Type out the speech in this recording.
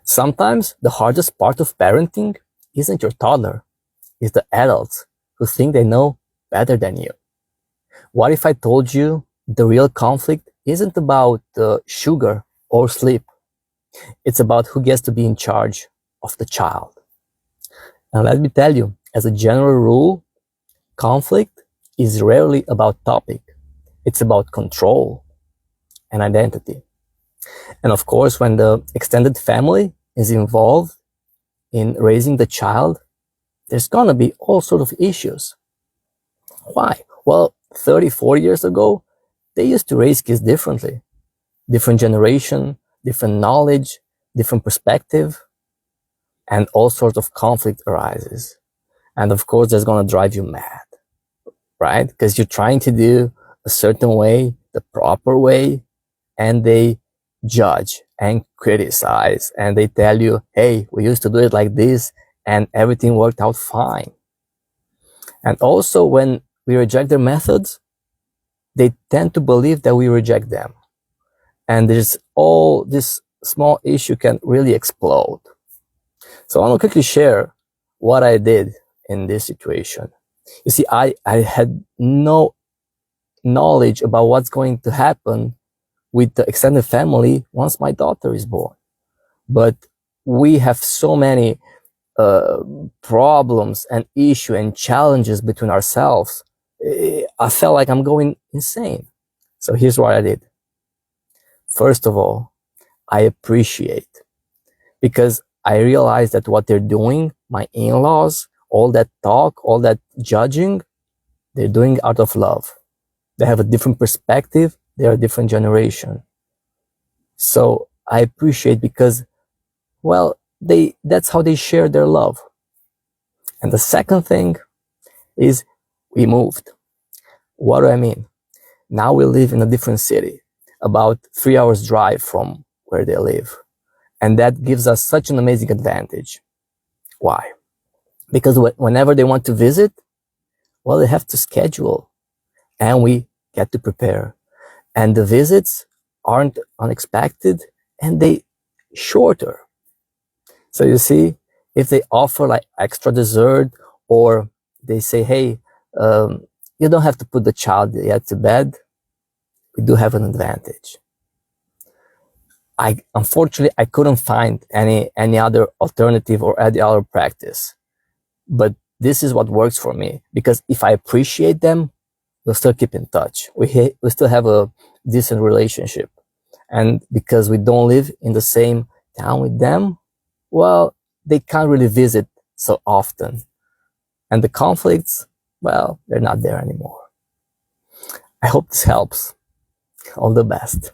Sometimes the hardest part of parenting isn't your toddler, it's the adults who think they know better than you. What if I told you the real conflict isn't about sugar or sleep? It's about who gets to be in charge of the child. And let me tell you, as a general rule, conflict is rarely about topic. It's about control and identity. And of course, when the extended family is involved in raising the child, there's gonna be all sorts of issues. Why? Well, 30, 40 years ago, they used to raise kids differently. Different generation, different knowledge, different perspective, and all sorts of conflict arises. And of course, that's gonna drive you mad, right? Because you're trying to do a certain way, the proper way, and they judge and criticize, and they tell you, hey, we used to do it like this, and everything worked out fine. And also, when we reject their methods, they tend to believe that we reject them. And there's all this small issue can really explode. So I want to quickly share what I did in this situation. You see, I had no knowledge about what's going to happen with the extended family once my daughter is born. But we have so many problems and issues and challenges between ourselves. I felt like I'm going insane. So here's what I did. First of all, I appreciate, because I realized that what they're doing, my in-laws, all that talk, all that judging, they're doing out of love. They have a different perspective. They're a different generation. So I appreciate, because, well, that's how they share their love. And the second thing is we moved. What do I mean? Now we live in a different city, about 3 hours drive from where they live. And that gives us such an amazing advantage. Why? Because whenever they want to visit, well, they have to schedule, and we get to prepare. And the visits aren't unexpected, and they shorter. So you see, if they offer like extra dessert, or they say, hey, you don't have to put the child yet to bed, we do have an advantage. Unfortunately, I couldn't find any other alternative or any other practice. But this is what works for me, because if I appreciate them, we'll still keep in touch. We still have a decent relationship. And because we don't live in the same town with them, well, they can't really visit so often. And the conflicts, well, they're not there anymore. I hope this helps. All the best.